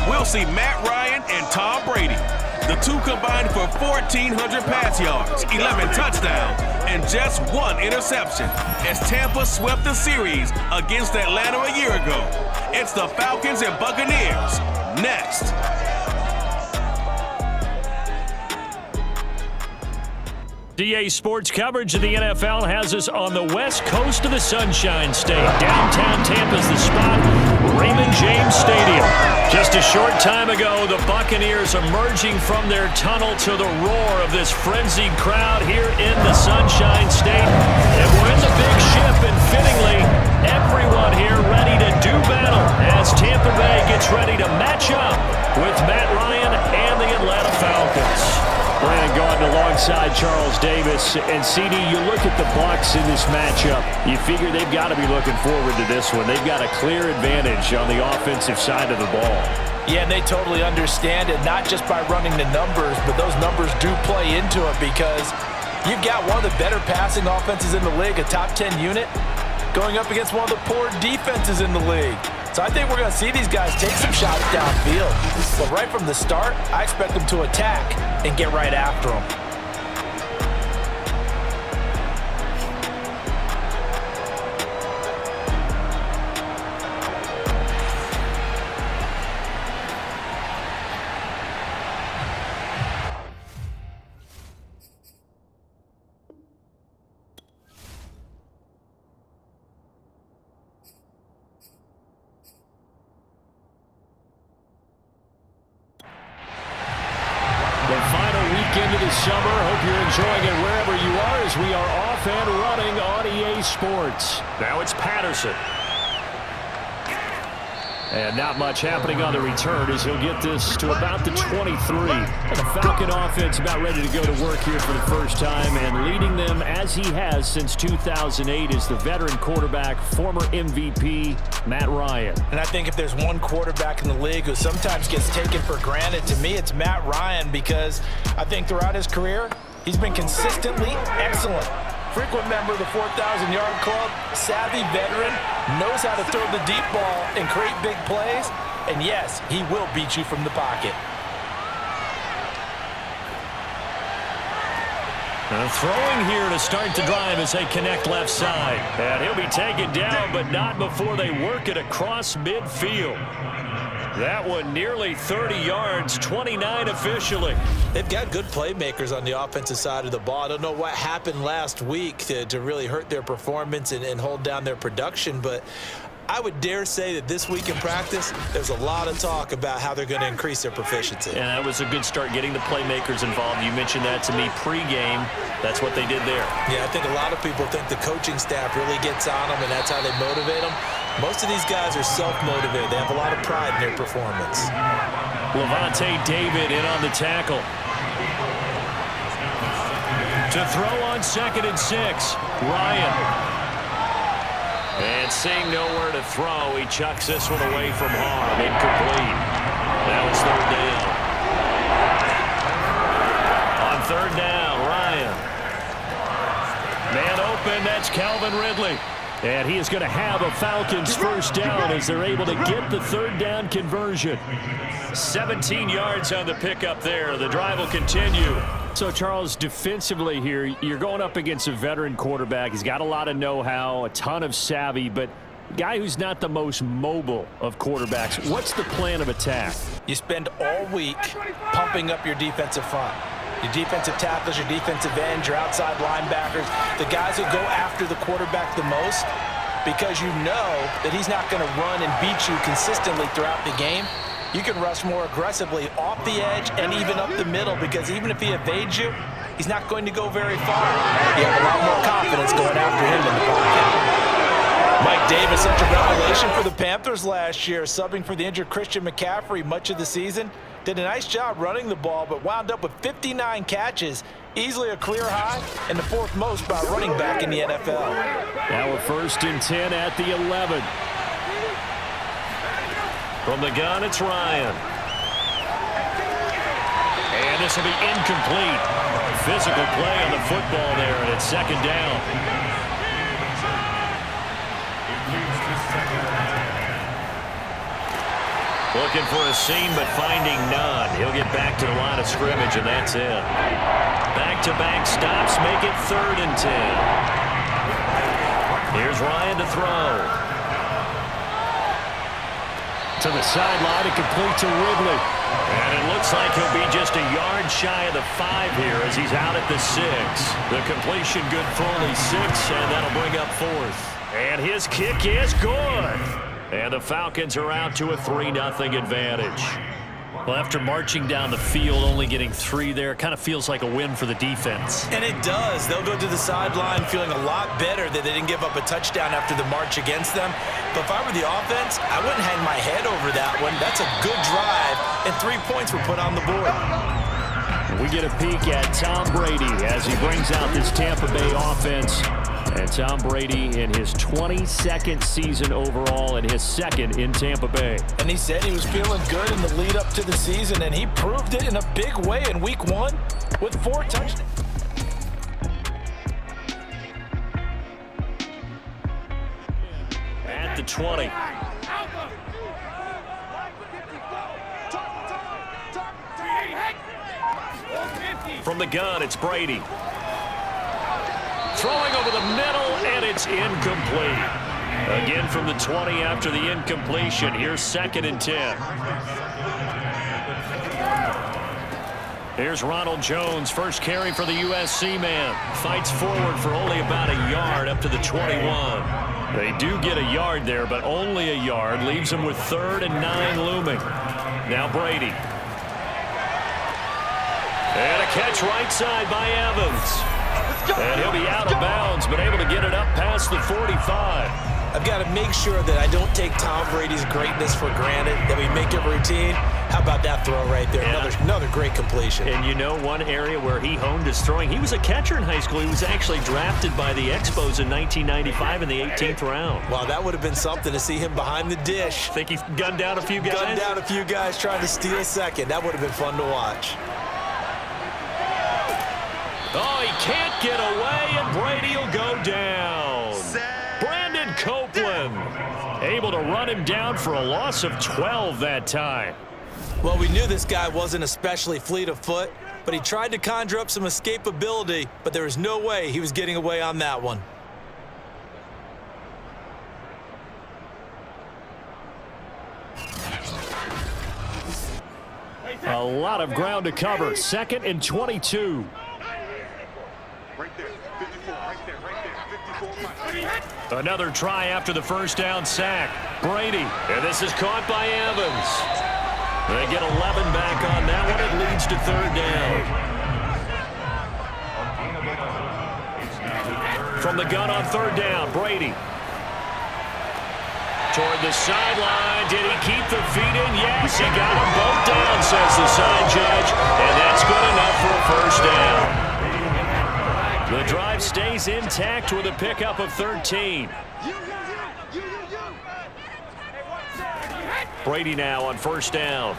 we'll see Matt Ryan and Tom Brady. The two combined for 1,400 pass yards, 11 touchdowns, and just 1 interception as Tampa swept the series against Atlanta a year ago. It's the Falcons and Buccaneers next. DA Sports coverage of the NFL has us on the west coast of the Sunshine State. Downtown Tampa's the spot, Raymond James Stadium. Just a short time ago, the Buccaneers emerging from their tunnel to the roar of this frenzied crowd here in the Sunshine State. And we're in the big ship, and fittingly, everyone here ready to do battle as Tampa Bay gets ready to match up with Matt Ryan and the Atlanta Falcons. Brandon Gaudin alongside Charles Davis. And, CD, you look at the Bucs in this matchup, you figure they've got to be looking forward to this one. They've got a clear advantage on the offensive side of the ball. Yeah, and they totally understand it, not just by running the numbers, but those numbers do play into it because you've got one of the better passing offenses in the league, a top 10 unit, going up against one of the poor defenses in the league. So I think we're going to see these guys take some shots downfield. But right from the start, I expect them to attack and get right after them. Into the summer. Hope you're enjoying it wherever you are as we are off and running on EA Sports. Now it's Patterson. And not much happening on the return as he'll get this to about the 23. And the Falcon offense about ready to go to work here for the first time, and leading them as he has since 2008 is the veteran quarterback, former MVP, Matt Ryan. And I think if there's one quarterback in the league who sometimes gets taken for granted, to me it's Matt Ryan, because I think throughout his career, he's been consistently excellent. Frequent member of the 4,000-yard club, savvy veteran, knows how to throw the deep ball and create big plays. And yes, he will beat you from the pocket. Throwing here to start the drive as they connect left side. And he'll be taken down, but not before they work it across midfield. That one nearly 30 yards, 29 officially. They've got good playmakers on the offensive side of the ball. I don't know what happened last week to really hurt their performance and hold down their production, but I would dare say that this week in practice, there's a lot of talk about how they're going to increase their proficiency. And that was a good start, getting the playmakers involved. You mentioned that to me pregame. That's what they did there. Yeah, I think a lot of people think the coaching staff really gets on them, and that's how they motivate them. Most of these guys are self-motivated. They have a lot of pride in their performance. Levante David in on the tackle. To throw on 2nd and 6, Ryan. And seeing nowhere to throw, he chucks this one away from harm. Incomplete. Now it's 3rd down. On 3rd down, Ryan. Man open, that's Calvin Ridley. And he is going to have a Falcons first down as they're able to get the 3rd down conversion. 17 yards on the pickup there. The drive will continue. So, Charles, defensively here, you're going up against a veteran quarterback. He's got a lot of know-how, a ton of savvy, but a guy who's not the most mobile of quarterbacks. What's the plan of attack? You spend all week pumping up your defensive front. Your defensive tackles, your defensive ends, your outside linebackers, the guys who go after the quarterback the most, because you know that he's not going to run and beat you consistently throughout the game. You can rush more aggressively off the edge and even up the middle, because even if he evades you, he's not going to go very far. You have a lot more confidence going after him in the pocket. Mike Davis, such a revelation for the Panthers last year, subbing for the injured Christian McCaffrey much of the season. Did a nice job running the ball, but wound up with 59 catches, easily a career high, and the 4th most by a running back in the NFL. Now a 1st and 10 at the 11. From the gun, it's Ryan. And this will be incomplete. Physical play on the football there, and it's 2nd down. Looking for a seam, but finding none. He'll get back to the line of scrimmage, and that's it. Back-to-back stops make it 3rd and 10. Here's Ryan to throw. To the sideline and complete to Ridley. And it looks like he'll be just a yard shy of the 5 here as he's out at the 6. The completion good for only 6, and that'll bring up 4th. And his kick is good. And the Falcons are out to a 3-0 advantage. Well, after marching down the field, only getting 3 there, kind of feels like a win for the defense. And it does. They'll go to the sideline feeling a lot better that they didn't give up a touchdown after the march against them. But if I were the offense, I wouldn't hang my head over that one. That's a good drive, and 3 points were put on the board. We get a peek at Tom Brady as he brings out this Tampa Bay offense. And Tom Brady in his 22nd season overall and his 2nd in Tampa Bay. And he said he was feeling good in the lead up to the season, and he proved it in a big way in week 1 with 4 touchdowns. At the 20. From the gun, it's Brady. Throwing over the middle, and it's incomplete. Again from the 20 after the incompletion. Here's 2nd and 10. Here's Ronald Jones, first carry for the USC man. Fights forward for only about a yard up to the 21. They do get a yard there, but only a yard. Leaves them with 3rd and 9 looming. Now Brady. And a catch right side by Evans. And he'll be out of bounds, but able to get it up past the 45. I've got to make sure that I don't take Tom Brady's greatness for granted, that we make it routine. How about that throw right there? Yeah. Another great completion. And you know one area where he honed his throwing, he was a catcher in high school. He was actually drafted by the Expos in 1995 in the 18th round. Wow, that would have been something to see him behind the dish. Think he gunned down a few guys? Gunned down a few guys trying to steal second. That would have been fun to watch. Oh, he can't get away, and Brady will go down. Brandon Copeland able to run him down for a loss of 12 that time. Well, we knew this guy wasn't especially fleet of foot, but he tried to conjure up some escapability, but there was no way he was getting away on that one. A lot of ground to cover. 2nd and 22. Right there, 54, right there, 54. Another try after the first down sack. Brady, and this is caught by Evans. They get 11 back on that one. It leads to 3rd down. From the gun on 3rd down, Brady. Toward the sideline. Did he keep the feet in? Yes, he got them both down, says the side judge. And that's good enough for a 1st down. The drive stays intact with a pickup of 13. Brady now on 1st down.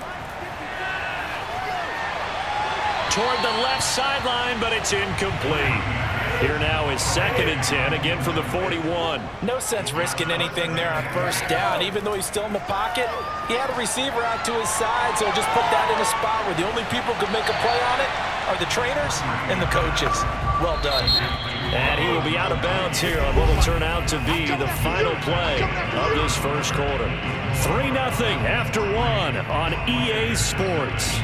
Toward the left sideline, but it's incomplete. Here now is 2nd and 10, again from the 41. No sense risking anything there on 1st down. Even though he's still in the pocket, he had a receiver out to his side, so just put that in a spot where the only people who could make a play on it are the trainers and the coaches. Well done. And he will be out of bounds here on what will turn out to be the final play of this 1st quarter. 3-0 after 1 on EA Sports.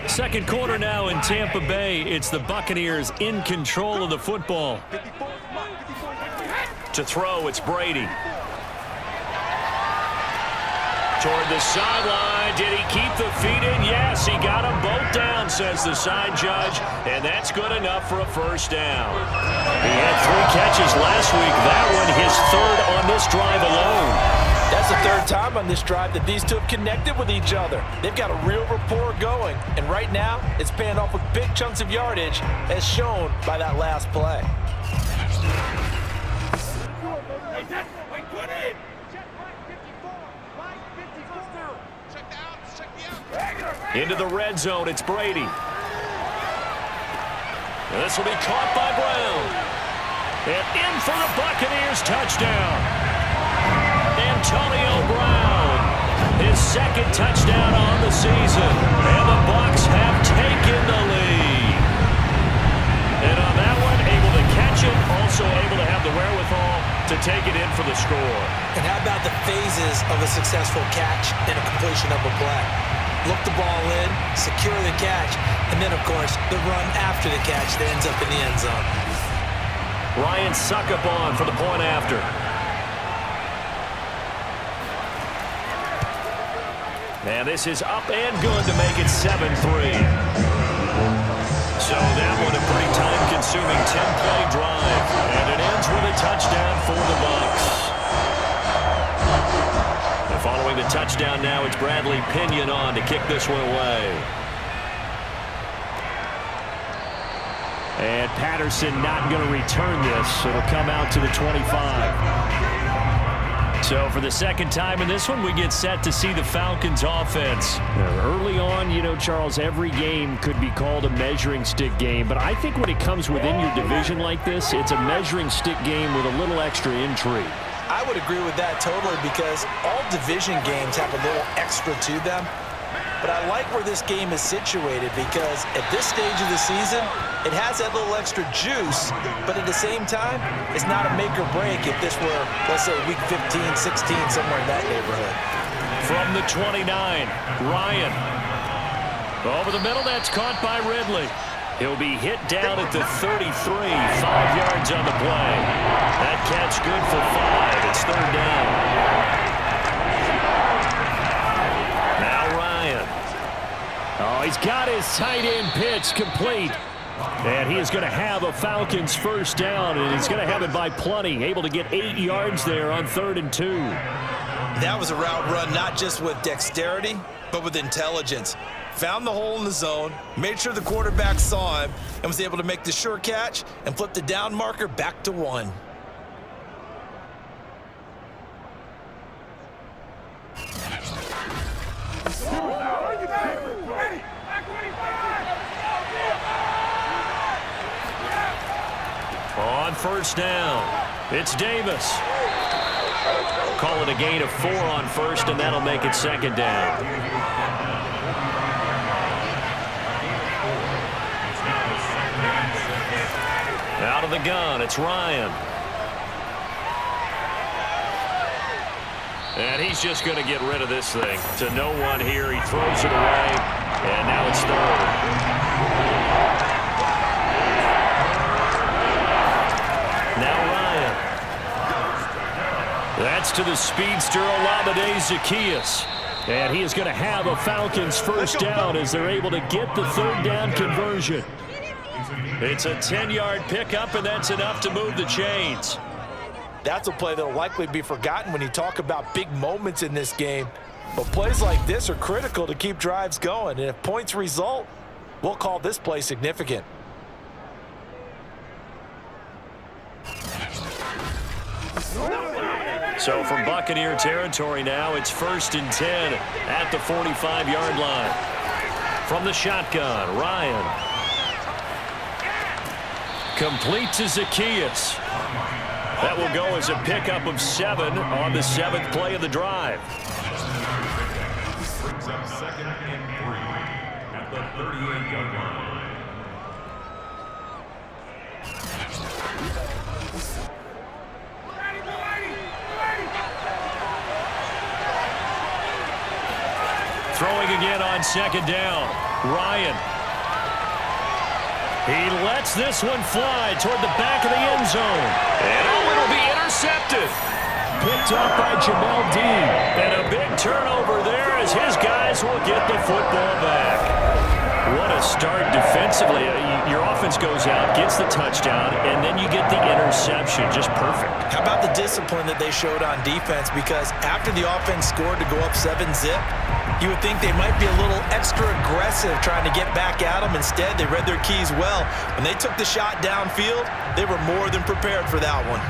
2nd quarter now in Tampa Bay. It's the Buccaneers in control of the football. To throw, it's Brady. Toward the sideline. Did he keep the feet in? Yes, he got them both down, says the side judge. And that's good enough for a 1st down. He had 3 catches last week. That one his 3rd on this drive alone. That's the 3rd time on this drive that these two have connected with each other. They've got a real rapport going. And right now, it's paying off with big chunks of yardage, as shown by that last play. Into the red zone, it's Brady. And this will be caught by Brown. And in for the Buccaneers touchdown. Antonio Brown. His second touchdown on the season. And the Bucs have taken the lead. And on that one, able to catch it, also able to have the wherewithal to take it in for the score. And how about the phases of a successful catch and a completion of a play? Look the ball in, secure the catch, and then, of course, the run after the catch that ends up in the end zone. Ryan suck up on for the point after. And this is up and good to make it 7-3. So that one a pretty time-consuming 10-play drive. And it ends with a touchdown for the Bucs. And following the touchdown now, it's Bradley Pinion on to kick this one away. And Patterson not going to return this. It'll come out to the 25. So for the second time in this one, we get set to see the Falcons offense. Early on, you know, Charles, every game could be called a measuring stick game. But I think when it comes within your division like this, it's a measuring stick game with a little extra intrigue. I would agree with that totally because all division games have a little extra to them. But I like where this game is situated because at this stage of the season, it has that little extra juice, but at the same time, it's not a make or break if this were, let's say, week 15, 16, somewhere in that neighborhood. From the 29, Ryan. Over the middle, that's caught by Ridley. He'll be hit down at the 33, 5 yards on the play. That catch good for 5. It's third down. Now Ryan. Oh, he's got his tight end pitch complete. And he is going to have a Falcons first down, and he's going to have it by plenty. Able to get 8 yards there on 3rd and 2. That was a route run not just with dexterity, but with intelligence. Found the hole in the zone, made sure the quarterback saw him, and was able to make the sure catch and flip the down marker back to 1. On first down, it's Davis. Call it a gain of 4 on first, and that'll make it 2nd down. Out of the gun, it's Ryan. And he's just going to get rid of this thing. To no one here, he throws it away, and now it's 3rd. Now Ryan. That's to the speedster Olamide Zaccheaus. And he is going to have a Falcons first down as they're able to get the 3rd down conversion. It's a 10-yard pickup, and that's enough to move the chains. That's a play that will likely be forgotten when you talk about big moments in this game. But plays like this are critical to keep drives going. And if points result, we'll call this play significant. So from Buccaneer territory now, it's 1st and 10 at the 45-yard line. From the shotgun, Ryan. Complete to Zaccheaus. That will go as a pickup of 7 on the 7th play of the drive. Brings up 2nd and 3 at the 38-yard line. Throwing again on 2nd down. Ryan. He lets this one fly toward the back of the end zone. And oh, it'll be intercepted. Picked up by Jamel Dean. And a big turnover there as his guys will get the football back. What a start defensively. Your offense goes out, gets the touchdown, and then you get the interception. Just perfect. How about the discipline that they showed on defense? Because after the offense scored to go up 7-zip, you would think they might be a little extra aggressive trying to get back at them. Instead, they read their keys well. When they took the shot downfield, they were more than prepared for that one.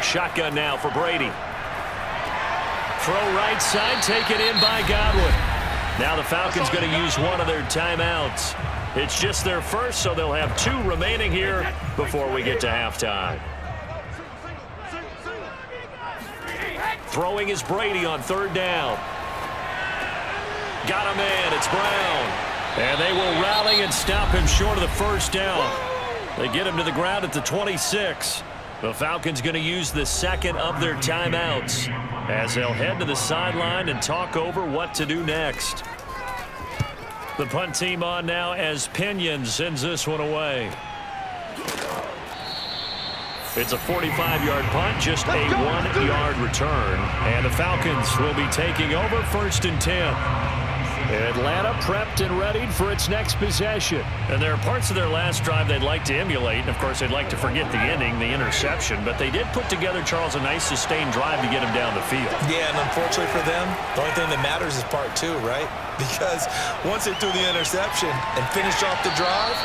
Shotgun now for Brady. Throw right side, taken in by Godwin. Now the Falcons going to use one of their timeouts. It's just their first, so they'll have 2 remaining here before we get to halftime. Throwing is Brady on 3rd down. Got a man, it's Brown. And they will rally and stop him short of the 1st down. They get him to the ground at the 26. The Falcons going to use the 2nd of their timeouts as they'll head to the sideline and talk over what to do next. The punt team on now as Pinion sends this one away. It's a 45-yard punt, just a 1-yard return. And the Falcons will be taking over 1st and 10. Atlanta prepped and readied for its next possession. And there are parts of their last drive they'd like to emulate. And, of course, they'd like to forget the ending, the interception. But they did put together, Charles, a nice sustained drive to get him down the field. Yeah, and unfortunately for them, the only thing that matters is part 2, right? Because once they threw the interception and finished off the drive,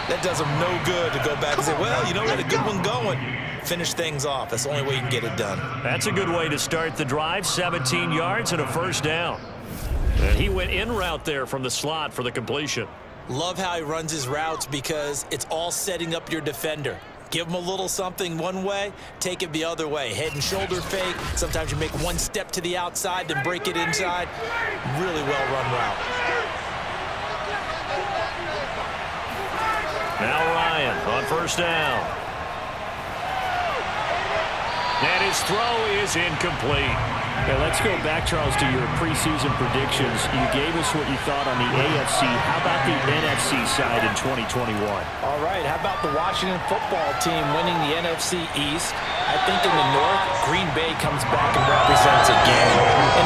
that does them no good to go back and say, well, you know what, a good one going. Finish things off. That's the only way you can get it done. That's a good way to start the drive. 17 yards and a 1st down. And he went in route there from the slot for the completion. Love how he runs his routes because it's all setting up your defender. Give him a little something one way, take it the other way. Head and shoulder fake. Sometimes you make one step to the outside, then break it inside. Really well-run route. Now Ryan on 1st down. And his throw is incomplete. Okay, let's go back, Charles, to your preseason predictions. You gave us what you thought on the AFC. How about the NFC side in 2021? All right, how about the Washington football team winning the NFC East? I think in the North, Green Bay comes back and represents again.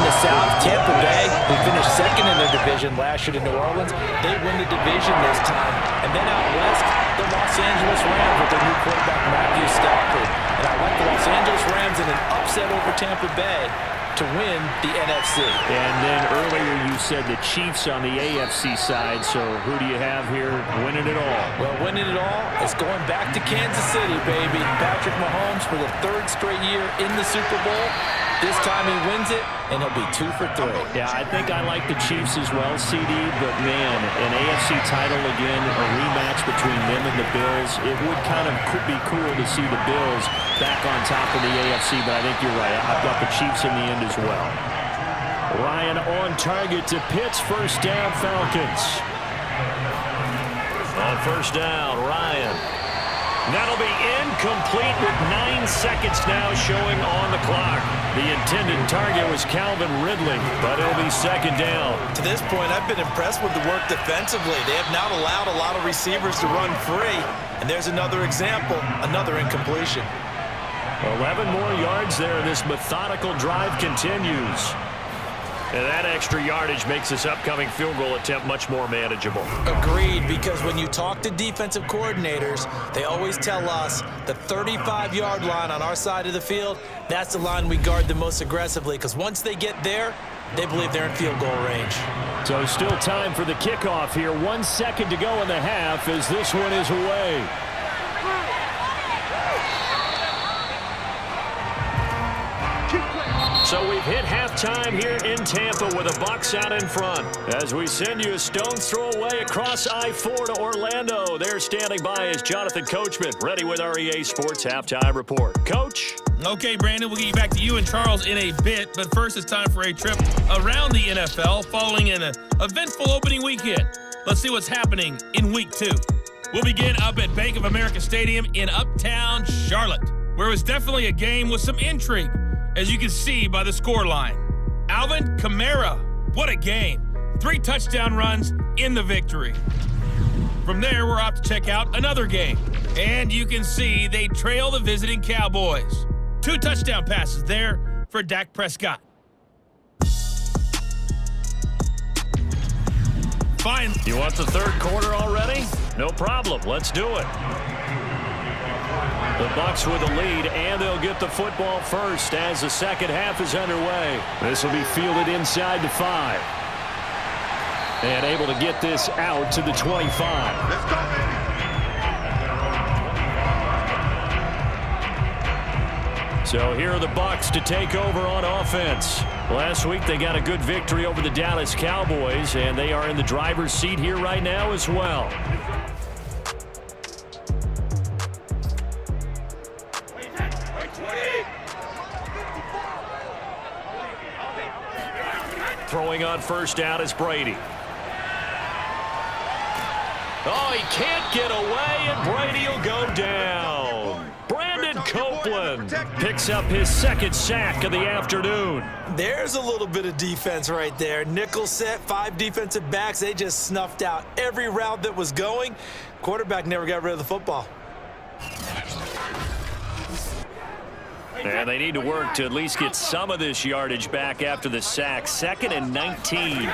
In the South, Tampa Bay, who finished 2nd in their division last year to New Orleans, they win the division this time. And then out West, the Los Angeles Rams with their new quarterback, Matthew Stafford. And I like the Los Angeles Rams in an upset over Tampa Bay to win the NFC. And then earlier you said the Chiefs on the AFC side, so who do you have here winning it all? Well, winning it all is going back to Kansas City, baby. Patrick Mahomes for the 3rd straight year in the Super Bowl. This time he wins it, and he'll be 2 for 3. Yeah, I think I like the Chiefs as well, CD, but man, an AFC title again, a rematch between them and the Bills. It would kind of be cool to see the Bills back on top of the AFC, but I think you're right. I've got the Chiefs in the end as well. Ryan on target to Pitts. 1st down, Falcons. On 1st down, Ryan. That'll be incomplete with 9 seconds now showing on the clock. The intended target was Calvin Ridley, but it'll be 2nd down. To this point, I've been impressed with the work defensively. They have not allowed a lot of receivers to run free. And there's another example, another incompletion. 11 more yards there. This methodical drive continues. And that extra yardage makes this upcoming field goal attempt much more manageable. Agreed, because when you talk to defensive coordinators, they always tell us the 35-yard line on our side of the field, that's the line we guard the most aggressively, because once they get there, they believe they're in field goal range. So still time for the kickoff here. 1 second to go in the half as this one is away. So we've hit halftime here in Tampa with the Bucs out in front. As we send you a stone's throw away across I-4 to Orlando. There standing by is Jonathan Coachman, ready with our EA Sports Halftime Report. Coach? Okay, Brandon, we'll get you back to you and Charles in a bit. But first, it's time for a trip around the NFL following an eventful opening weekend. Let's see what's happening in Week 2. We'll begin up at Bank of America Stadium in Uptown Charlotte, where it was definitely a game with some intrigue, as you can see by the scoreline. Alvin Kamara, what a game. 3 touchdown runs in the victory. From there, we're off to check out another game. And you can see they trail the visiting Cowboys. 2 touchdown passes there for Dak Prescott. Fine. You want the 3rd quarter already? No problem. Let's do it. The Bucs with a lead, and they'll get the football first as the 2nd half is underway. This will be fielded inside the 5. And able to get this out to the 25. Let's go, baby. So here are the Bucs to take over on offense. Last week they got a good victory over the Dallas Cowboys, and they are in the driver's seat here right now as well. Throwing on first down is Brady. Oh, he can't get away, and Brady will go down. Brandon Copeland picks up his second sack of the afternoon. There's a little bit of defense right there. Nickel set, 5 defensive backs. They just snuffed out every route that was going. Quarterback never got rid of the football. And they need to work to at least get some of this yardage back after the sack. 2nd and 19.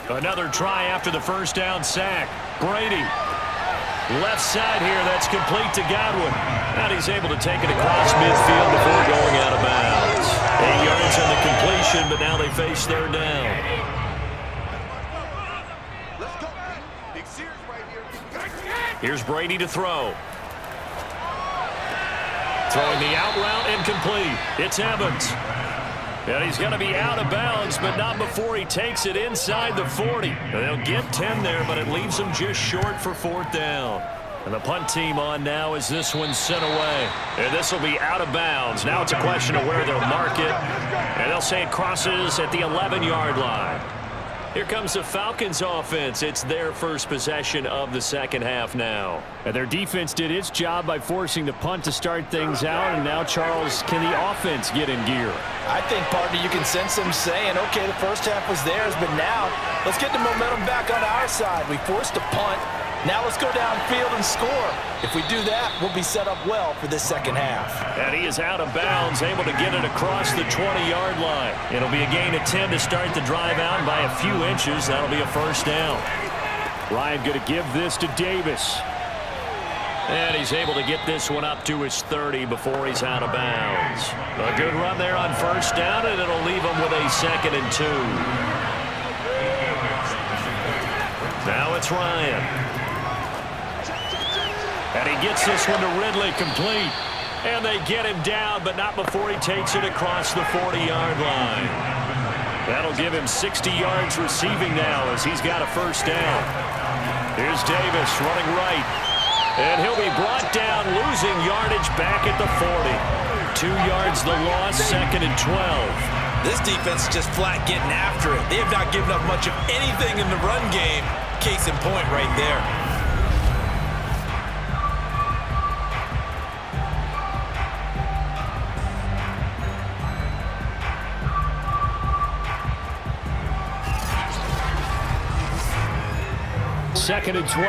Another try after the first down sack. Brady. Left side here, that's complete to Godwin. And he's able to take it across midfield before going out of bounds. 8 yards on the completion, but now they face third down. Here's Brady to throw. Throwing the out route incomplete. It's Evans. And he's going to be out of bounds, but not before he takes it inside the 40. They'll get 10 there, but it leaves them just short for 4th down. And the punt team on now as this one's sent away. And this will be out of bounds. Now it's a question of where they'll mark it. And they'll say it crosses at the 11-yard line. Here comes the Falcons offense. It's their first possession of the second half now. And their defense did its job by forcing the punt to start things out. And now, Charles, can the offense get in gear? I think, partner, you can sense them saying, okay, the first half was theirs, but now let's get the momentum back on our side. We forced a punt. Now let's go downfield and score. If we do that, we'll be set up well for this second half. And he is out of bounds, able to get it across the 20-yard line. It'll be a gain of 10 to start the drive out, and by a few inches, that'll be a first down. Ryan going to give this to Davis. And he's able to get this one up to his 30 before he's out of bounds. A good run there on first down, and it'll leave him with a 2nd and 2. Now it's Ryan. And he gets this one to Ridley complete. And they get him down, but not before he takes it across the 40-yard line. That'll give him 60 yards receiving now as he's got a first down. Here's Davis running right. And he'll be brought down, losing yardage back at the 40. 2 yards the loss, 2nd and 12. This defense is just flat getting after it. They have not given up much of anything in the run game. Case in point right there. Second and 12.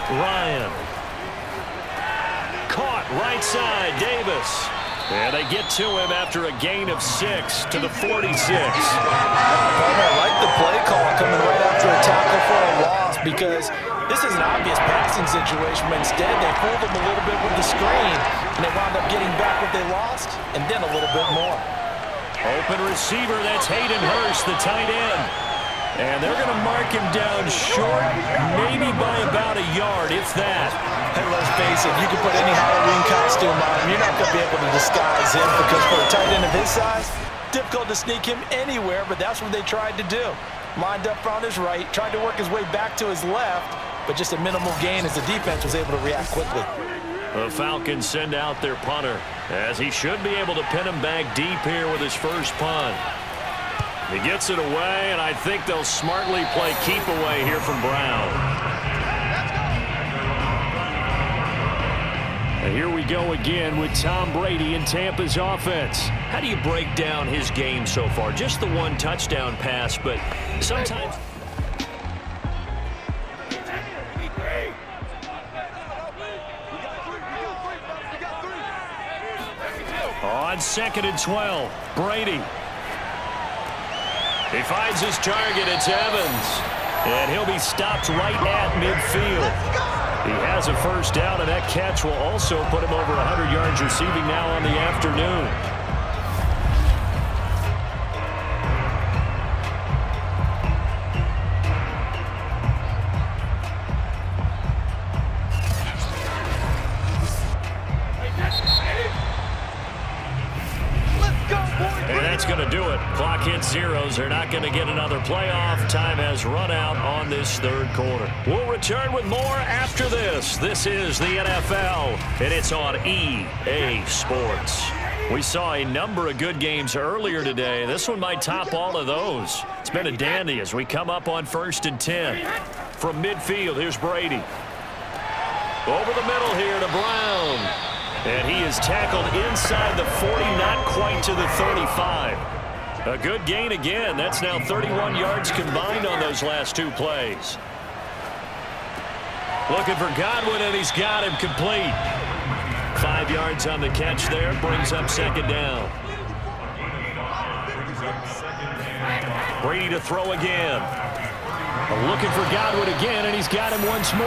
Ryan. Caught right side, Davis. And they get to him after a gain of 6 to the 46. I like the play call coming right after a tackle for a loss because this is an obvious passing situation, but instead they fooled them a little bit with the screen, and they wound up getting back what they lost and then a little bit more. Open receiver, that's Hayden Hurst, the tight end. And they're going to mark him down short, maybe by about a yard, if that. Hey, let's face it, you can put any Halloween costume on him. You're not going to be able to disguise him because for a tight end of his size, difficult to sneak him anywhere, but that's what they tried to do. Lined up on his right, tried to work his way back to his left, but just a minimal gain as the defense was able to react quickly. The Falcons send out their punter, as he should be able to pin him back deep here with his first punt. He gets it away, and I think they'll smartly play keep away here from Brown. And here we go again with Tom Brady in Tampa's offense. How do you break down his game so far? Just the one touchdown pass, but sometimes... On 2nd and 12, Brady. He finds his target, it's Evans. And he'll be stopped right at midfield. He has a first down, and that catch will also put him over 100 yards receiving now on the afternoon. hits zeros. They're not going to get another playoff. Time has run out on this third quarter. We'll return with more after this. This is the NFL, and it's on EA Sports. We saw a number of good games earlier today. This one might top all of those. It's been a dandy as we come up on 1st and 10. From midfield, here's Brady. Over the middle here to Brown. And he is tackled inside the 40, not quite to the 35. A good gain again. That's now 31 yards combined on those last two plays. Looking for Godwin, and he's got him complete. 5 yards on the catch there, brings up second down. Brady to throw again. Looking for Godwin again, and he's got him once more.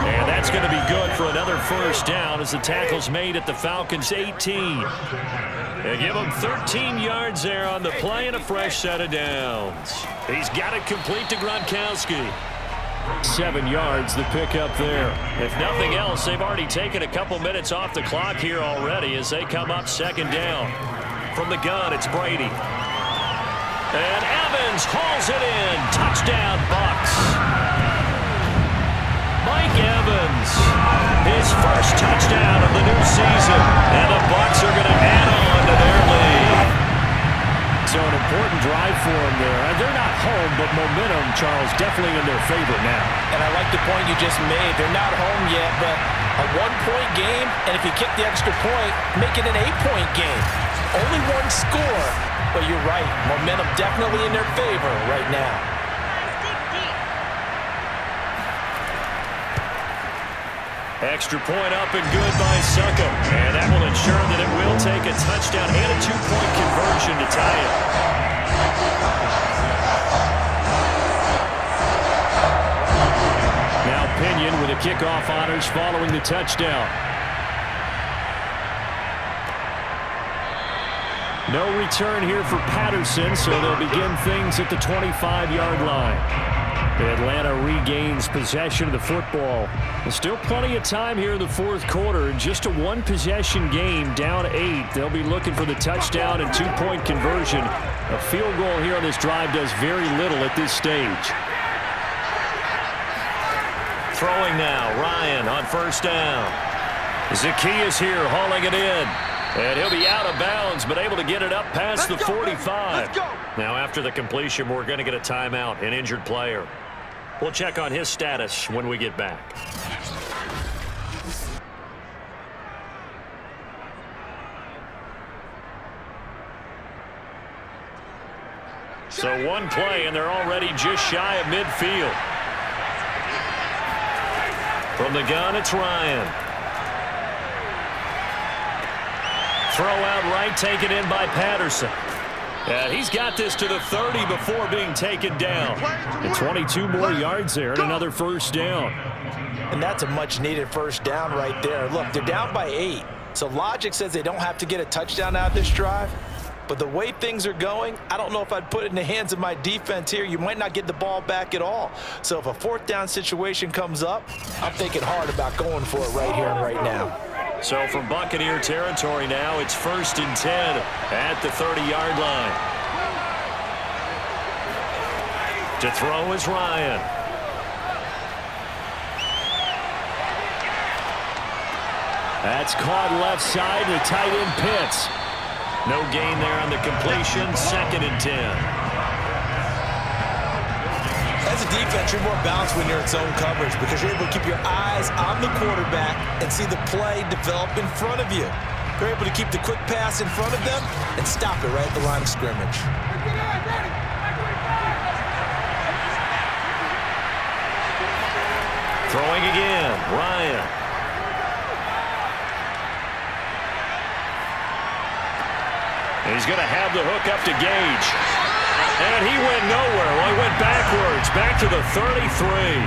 And that's going to be good for another first down as the tackle's made at the Falcons' 18. They give him 13 yards there on the play and a fresh set of downs. He's got it complete to Gronkowski. 7 yards, the pickup there. If nothing else, they've already taken a couple minutes off the clock here already as they come up second down. From the gun, it's Brady. And Evans hauls it in. Touchdown, Bucs. Mike Evans, his first touchdown of the new season. And the Bucs are going to add on to their lead. So an important drive for them there. They're not home, but momentum, Charles, definitely in their favor now. And I like the point you just made. They're not home yet, but a one-point game, and if you kick the extra point, make it an 8-point game. Only one score, but you're right. Momentum definitely in their favor right now. Extra point up and good by Suckham. And that will ensure that it will take a touchdown and a 2-point conversion to tie it. Now Pinion with the kickoff honors following the touchdown. No return here for Patterson, so they'll begin things at the 25-yard line. Atlanta regains possession of the football. There's still plenty of time here in the fourth quarter. Just a one-possession game, down 8. They'll be looking for the touchdown and 2-point conversion. A field goal here on this drive does very little at this stage. Throwing now, Ryan on first down. Zacchaeus here hauling it in. And he'll be out of bounds, but able to get it up past the 45. Now after the completion, we're going to get a timeout, an injured player. We'll check on his status when we get back. So one play, and they're already just shy of midfield. From the gun, it's Ryan. Throw out right, taken in by Patterson. And he's got this to the 30 before being taken down. And 22 more yards there and another first down. And that's a much-needed first down right there. Look, they're down by 8. So logic says they don't have to get a touchdown out of this drive. But the way things are going, I don't know if I'd put it in the hands of my defense here. You might not get the ball back at all. So if a fourth down situation comes up, I'm thinking hard about going for it right here and right now. So from Buccaneer territory now, it's 1st and 10 at the 30-yard line. To throw is Ryan. That's caught left side, the tight end Pitts. No gain there on the completion, 2nd and 10. As a defense, you're more balanced when you're in zone coverage because you're able to keep your eyes on the quarterback and see the play develop in front of you. You're able to keep the quick pass in front of them and stop it right at the line of scrimmage. Throwing again, Ryan. He's going to have the hook up to Gage. And he went nowhere. Well, he went backwards, back to the 33.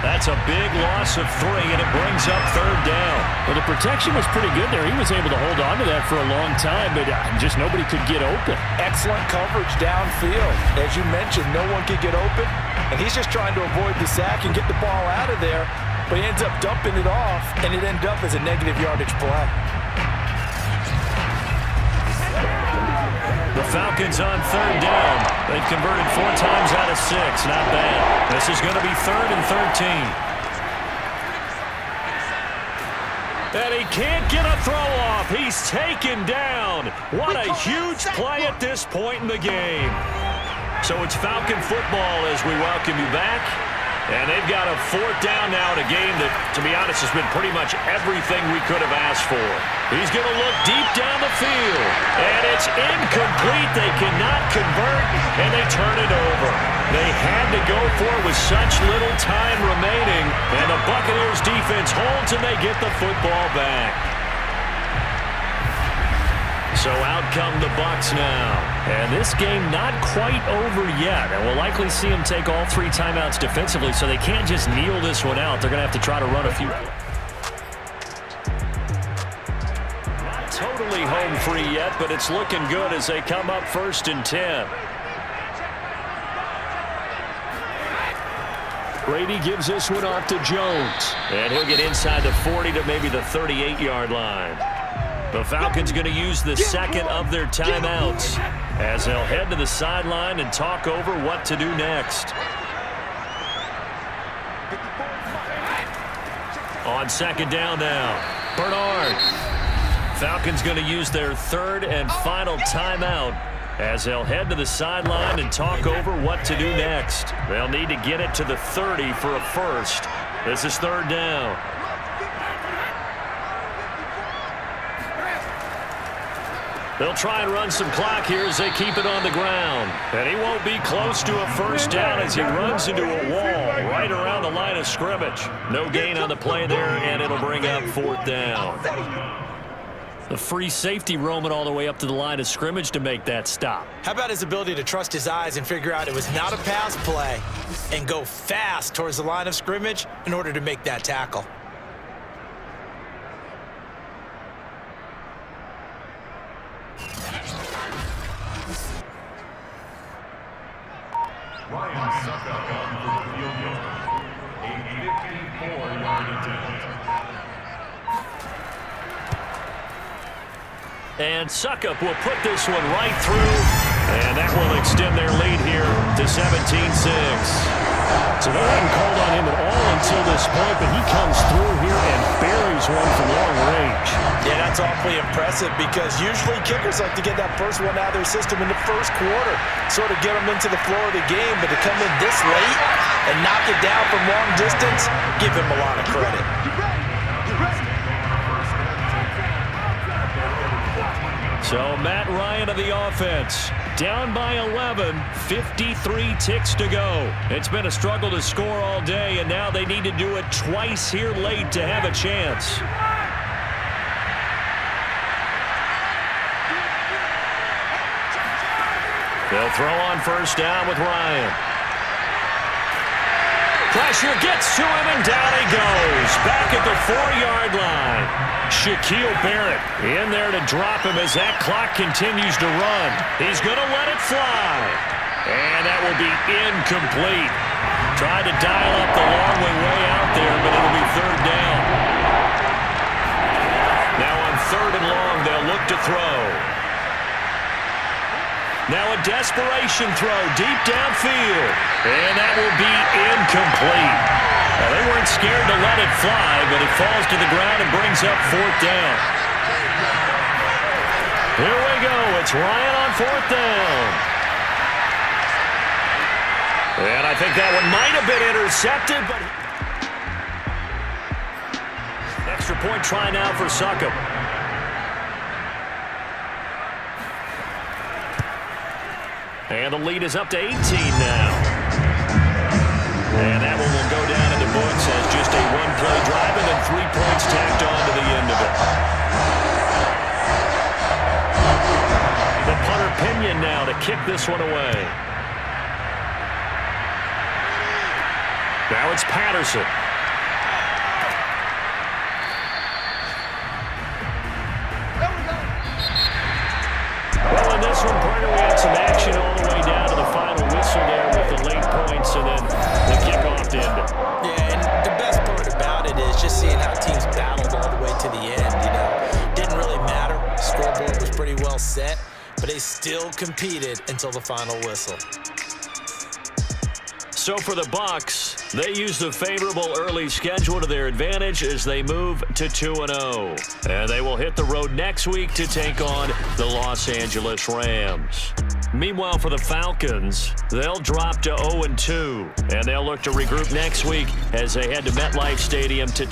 That's a big loss of 3, and it brings up 3rd down. Well, the protection was pretty good there. He was able to hold on to that for a long time, but just nobody could get open. Excellent coverage downfield. As you mentioned, no one could get open, and he's just trying to avoid the sack and get the ball out of there, but he ends up dumping it off, and it ends up as a negative yardage play. The Falcons on third down. They've converted 4 times out of 6. Not bad. This is going to be 3rd and 13. And he can't get a throw off. He's taken down. What a huge play at this point in the game. So it's Falcon football as we welcome you back. And they've got a 4th down now in a game that, to be honest, has been pretty much everything we could have asked for. He's going to look deep down the field. And it's incomplete. They cannot convert, and they turn it over. They had to go for it with such little time remaining. And the Buccaneers defense holds, and they get the football back. So out come the Bucs now. And this game not quite over yet. And we'll likely see them take all 3 timeouts defensively, so they can't just kneel this one out. They're going to have to try to run a few. Not totally home free yet, but it's looking good as they come up 1st and 10. Brady gives this one off to Jones. And he'll get inside the 40 to maybe the 38-yard line. The Falcons going to use the 2nd of their timeouts as they'll head to the sideline and talk over what to do next. On 2nd down now, Bernard. Falcons going to use their 3rd and final timeout as they'll head to the sideline and talk over what to do next. They'll need to get it to the 30 for a first. This is 3rd down. They'll try and run some clock here as they keep it on the ground. And he won't be close to a first down as he runs into a wall right around the line of scrimmage. No gain on the play there, and it'll bring up 4th down. The free safety roaming all the way up to the line of scrimmage to make that stop. How about his ability to trust his eyes and figure out it was not a pass play and go fast towards the line of scrimmage in order to make that tackle? Ryan Suckup on for the field goal. A 54-yard attempt. And Suckup will put this one right through, and that will extend their lead here to 17-6. So they hadn't called on him at all until this point, but he comes through here and buries one from long range. Yeah, that's awfully impressive because usually kickers like to get that first one out of their system in the first quarter, sort of get them into the flow of the game, but to come in this late and knock it down from long distance, give him a lot of credit. So Matt Ryan of the offense, down by 11, 53 ticks to go. It's been a struggle to score all day, and now they need to do it twice here late to have a chance. They'll throw on first down with Ryan. Pressure gets to him, and down he goes. Back at the 4-yard line. Shaquille Barrett in there to drop him as that clock continues to run. He's going to let it fly. And that will be incomplete. Tried to dial up the long way out there, but it'll be 3rd down. Now on 3rd and long, they'll look to throw. Now a desperation throw deep downfield. And that will be incomplete. Well, they weren't scared to let it fly, but it falls to the ground and brings up 4th down. Here we go. It's Ryan on 4th down. And I think that one might have been intercepted, but extra point try now for Suckup. And the lead is up to 18 now. And that one will go down in the books as just a one-play drive and then 3 points tacked on to the end of it. The punter Pinion now to kick this one away. Now it's Patterson. Well, in this one, Porter, we had some action all the way down to the final whistle there with the late points and then the kickoff to end it. Yeah, and the best part about it is just seeing how teams battled all the way to the end. You know, didn't really matter. Scoreboard was pretty well set. but they still competed until the final whistle. So for the Bucs, they use the favorable early schedule to their advantage as they move to 2-0. And they will hit the road next week to take on the Los Angeles Rams. Meanwhile, for the Falcons, they'll drop to 0-2, and they'll look to regroup next week as they head to MetLife Stadium to